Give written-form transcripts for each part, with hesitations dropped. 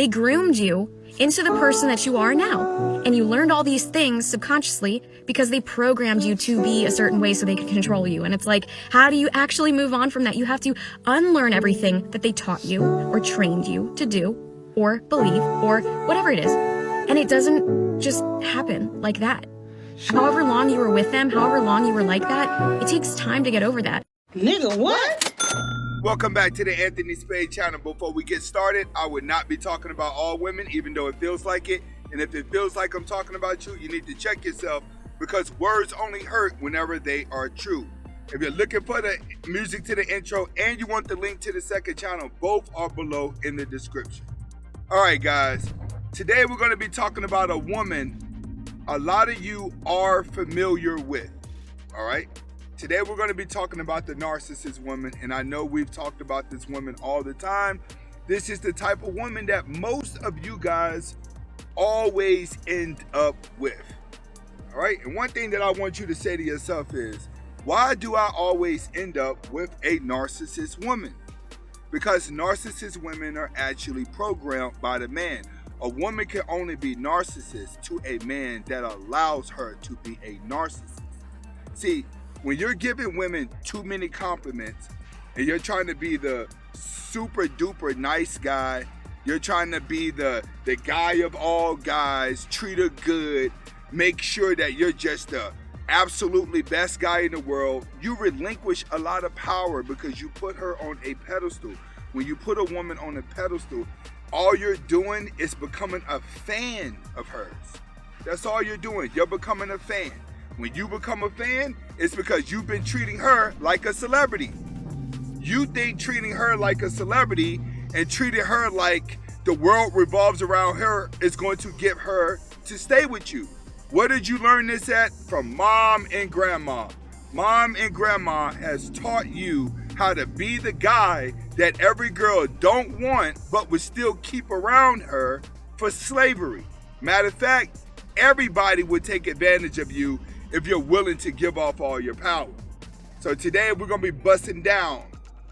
They groomed you into the person that you are now. And you learned all these things subconsciously because they programmed you to be a certain way so they could control you. And it's like, how do you actually move on from that? You have to unlearn everything that they taught you or trained you to do or believe or whatever it is. And it doesn't just happen like that. However long you were with them, however long you were like that, it takes time to get over that. Nigga, what? Welcome back to the Anthony Spade channel. Before we get started, I would not be talking about all women, even though it feels like it. And if it feels like I'm talking about you, you need to check yourself, because words only hurt whenever they are true. If you're looking for the music to the intro and you want the link to the second channel, both are below in the description. All right, guys. Today we're going to be talking about a woman a lot of you are familiar with. All right. Today we're going to be talking about the narcissist woman, and I know we've talked about this woman all the time. This is the type of woman that most of you guys always end up with. All right. And one thing that I want you to say to yourself is, why do I always end up with a narcissist woman? Because narcissist women are actually programmed by the man. A woman can only be narcissist to a man that allows her to be a narcissist. See, when you're giving women too many compliments and you're trying to be the super duper nice guy, you're trying to be the guy of all guys, treat her good, make sure that you're just the absolutely best guy in the world, you relinquish a lot of power because you put her on a pedestal. When you put a woman on a pedestal, all you're doing is becoming a fan of hers. That's all you're doing. You're becoming a fan. When you become a fan, it's because you've been treating her like a celebrity. You think treating her like a celebrity and treating her like the world revolves around her is going to get her to stay with you. Where did you learn this at? From mom and grandma. Mom and grandma has taught you how to be the guy that every girl don't want but would still keep around her for slavery. Matter of fact, everybody would take advantage of you if you're willing to give off all your power. So today we're going to be busting down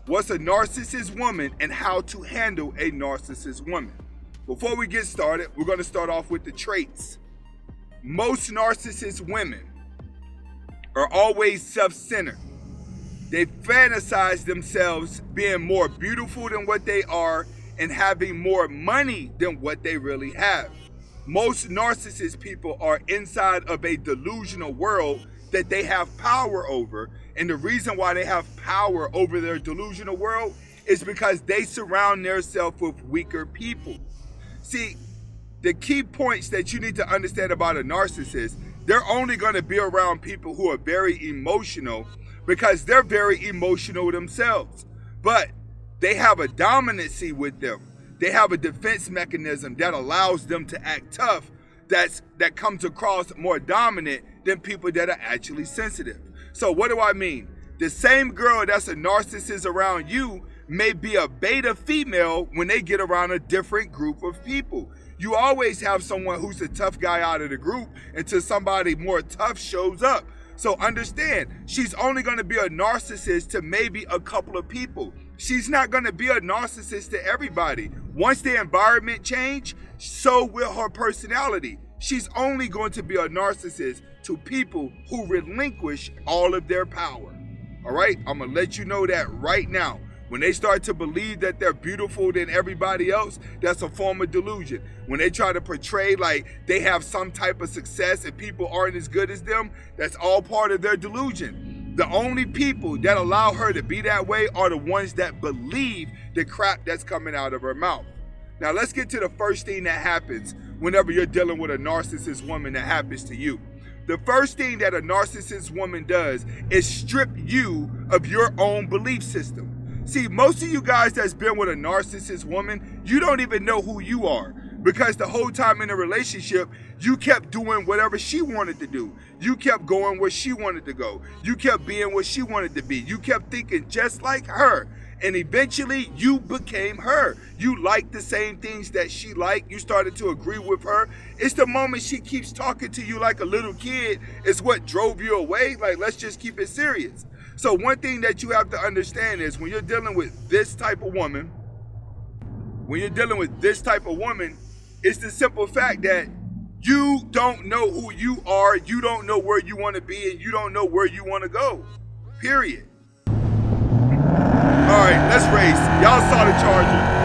what's a narcissist woman and how to handle a narcissist woman. Before we get started, we're going to start off with the traits. Most narcissist women are always self-centered. They fantasize themselves being more beautiful than what they are and having more money than what they really have. Most narcissist people are inside of a delusional world that they have power over. And the reason why they have power over their delusional world is because they surround themselves with weaker people. See, the key points that you need to understand about a narcissist, they're only going to be around people who are very emotional because they're very emotional themselves. But they have a dominancy with them. They have a defense mechanism that allows them to act tough that comes across more dominant than people that are actually sensitive. So what do I mean? The same girl that's a narcissist around you may be a beta female when they get around a different group of people. You always have someone who's a tough guy out of the group until somebody more tough shows up. So understand, she's only going to be a narcissist to maybe a couple of people. She's not going to be a narcissist to everybody. Once the environment change, so will her personality. She's only going to be a narcissist to people who relinquish all of their power. All right, I'm going to let you know that right now. When they start to believe that they're beautiful than everybody else, that's a form of delusion. When they try to portray like they have some type of success and people aren't as good as them, that's all part of their delusion. The only people that allow her to be that way are the ones that believe the crap that's coming out of her mouth. Now let's get to the first thing that happens whenever you're dealing with a narcissist woman that happens to you. The first thing that a narcissist woman does is strip you of your own belief system. See, most of you guys that's been with a narcissist woman, you don't even know who you are, because the whole time in a relationship, you kept doing whatever she wanted to do. You kept going where she wanted to go. You kept being what she wanted to be. You kept thinking just like her. And eventually you became her. You liked the same things that she liked. You started to agree with her. It's the moment she keeps talking to you like a little kid is what drove you away. Like, let's just keep it serious. So one thing that you have to understand is when you're dealing with this type of woman, when you're dealing with this type of woman, it's the simple fact that you don't know who you are, you don't know where you want to be, and you don't know where you want to go. Period. All right, let's race. Y'all saw the Charger.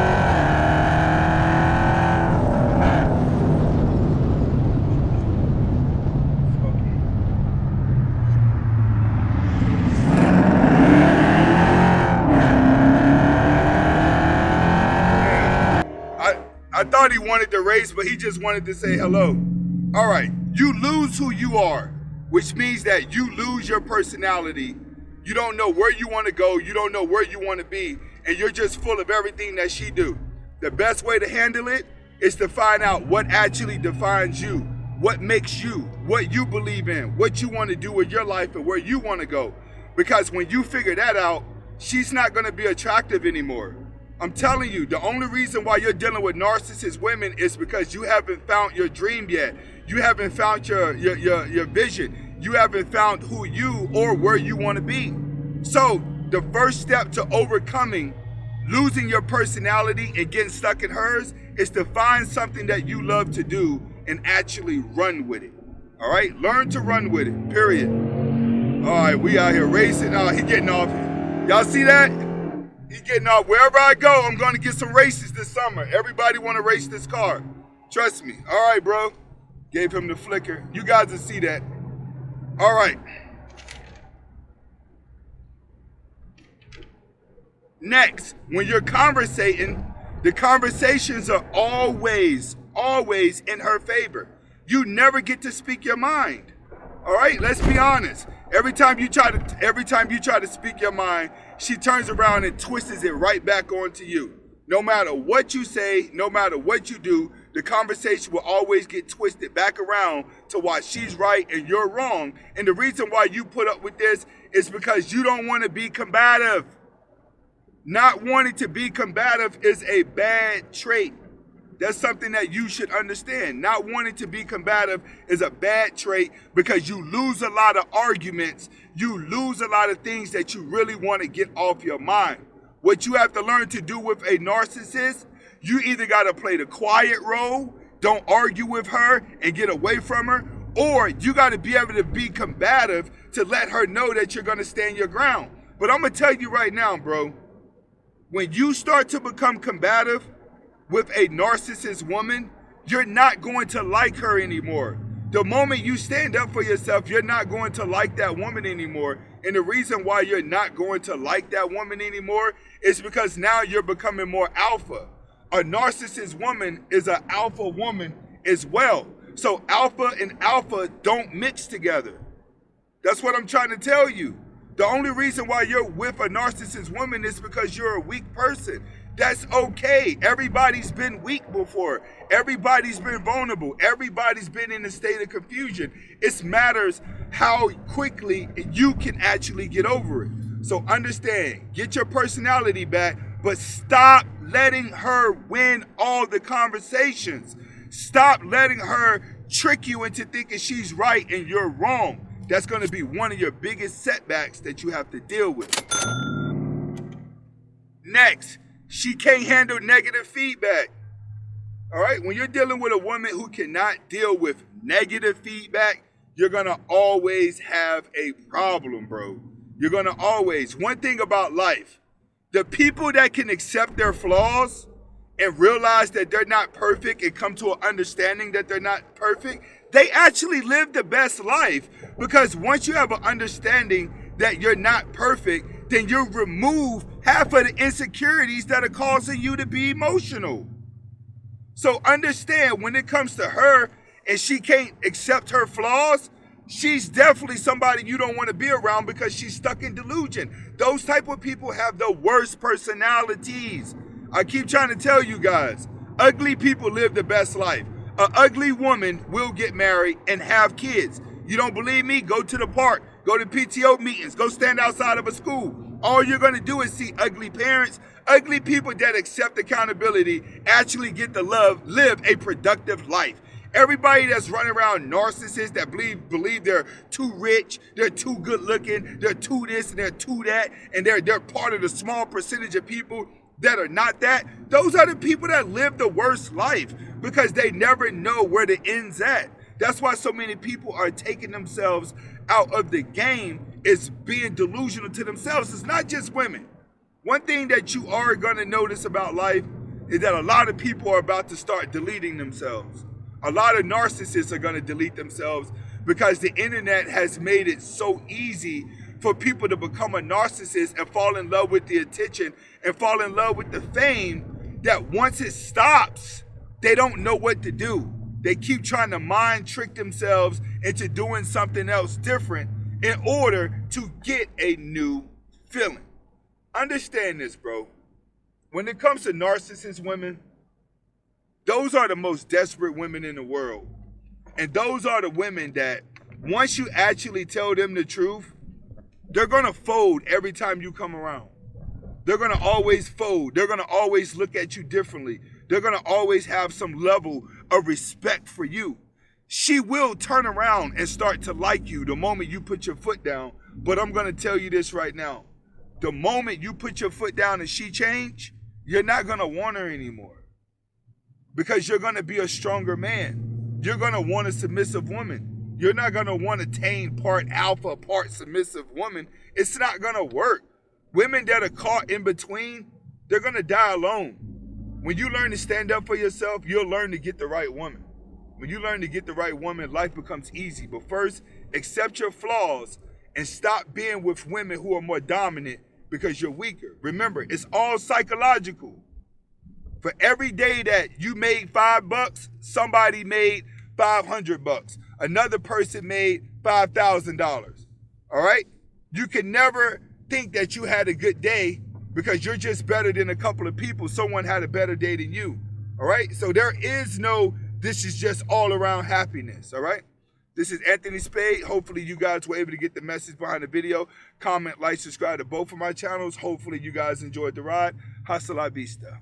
I thought he wanted to race, but he just wanted to say hello. All right, you lose who you are, which means that you lose your personality. You don't know where you want to go. You don't know where you want to be, and you're just full of everything that she do. The best way to handle it is to find out what actually defines you, what makes you, what you believe in, what you want to do with your life and where you want to go. Because when you figure that out, she's not going to be attractive anymore. I'm telling you, the only reason why you're dealing with narcissist women is because you haven't found your dream yet. You haven't found your vision. You haven't found who you or where you want to be. So the first step to overcoming losing your personality and getting stuck in hers is to find something that you love to do and actually run with it. All right? Learn to run with it, period. All right, we out here racing. Oh, he getting off. Y'all see that? He getting off. Wherever I go, I'm going to get some races this summer. Everybody want to race this car. Trust me. All right, bro. Gave him the flicker. You guys will see that. All right. Next, when you're conversating, the conversations are always in her favor. You never get to speak your mind. All right, let's be honest. Every time you try to speak your mind, she turns around and twists it right back onto you. No matter what you say, no matter what you do, the conversation will always get twisted back around to why she's right and you're wrong. And the reason why you put up with this is because you don't want to be combative. Not wanting to be combative is a bad trait. That's something that you should understand. Not wanting to be combative is a bad trait because you lose a lot of arguments. You lose a lot of things that you really want to get off your mind. What you have to learn to do with a narcissist, you either got to play the quiet role, don't argue with her and get away from her, or you got to be able to be combative to let her know that you're going to stand your ground. But I'm going to tell you right now, bro, when you start to become combative with a narcissist woman, you're not going to like her anymore. The moment you stand up for yourself, you're not going to like that woman anymore. And the reason why you're not going to like that woman anymore is because now you're becoming more alpha. A narcissist woman is an alpha woman as well. So alpha and alpha don't mix together. That's what I'm trying to tell you. The only reason why you're with a narcissist woman is because you're a weak person. That's okay. Everybody's been weak before. Everybody's been vulnerable. Everybody's been in a state of confusion. It matters how quickly you can actually get over it. So understand, get your personality back, but stop letting her win all the conversations. Stop letting her trick you into thinking she's right and you're wrong. That's going to be one of your biggest setbacks that you have to deal with. Next, she can't handle negative feedback. All right, when you're dealing with a woman who cannot deal with negative feedback, you're going to always have a problem, bro. You're going to always. One thing about life, the people that can accept their flaws and realize that they're not perfect and come to an understanding that they're not perfect, they actually live the best life. Because once you have an understanding that you're not perfect, then you remove half of the insecurities that are causing you to be emotional. So understand, when it comes to her and she can't accept her flaws, she's definitely somebody you don't want to be around because she's stuck in delusion. Those type of people have the worst personalities. I keep trying to tell you guys, ugly people live the best life. An ugly woman will get married and have kids. You don't believe me? Go to the park, go to PTO meetings, go stand outside of a school. All you're going to do is see ugly parents. Ugly people that accept accountability actually get to live a productive life. Everybody that's running around narcissists that believe they're too rich, they're too good looking, they're too this and they're too that, and they're part of the small percentage of people that are not that, those are the people that live the worst life because they never know where the end's at. That's why so many people are taking themselves out of the game, is being delusional to themselves. It's not just women. One thing that you are going to notice about life is that a lot of people are about to start deleting themselves. A lot of narcissists are going to delete themselves because the internet has made it so easy for people to become a narcissist and fall in love with the attention and fall in love with the fame, that once it stops, they don't know what to do. They keep trying to mind trick themselves into doing something else different in order to get a new feeling. Understand this, bro. When it comes to narcissist women, those are the most desperate women in the world. And those are the women that once you actually tell them the truth, they're going to fold every time you come around. They're going to always fold. They're going to always look at you differently. They're going to always have some level of respect for you. She will turn around and start to like you the moment you put your foot down. But I'm going to tell you this right now. The moment you put your foot down and she change, you're not going to want her anymore. Because you're going to be a stronger man. You're going to want a submissive woman. You're not going to want a tame, part alpha, part submissive woman. It's not going to work. Women that are caught in between, they're going to die alone. When you learn to stand up for yourself, you'll learn to get the right woman. When you learn to get the right woman, life becomes easy. But first, accept your flaws and stop being with women who are more dominant because you're weaker. Remember, it's all psychological. For every day that you made $5, somebody made $500. Another person made $5,000. All right? You can never think that you had a good day because you're just better than a couple of people. Someone had a better day than you. All right? So there is no, this is just all around happiness. All right? This is Anthony Spade. Hopefully you guys were able to get the message behind the video. Comment, like, subscribe to both of my channels. Hopefully you guys enjoyed the ride. Hasta la vista.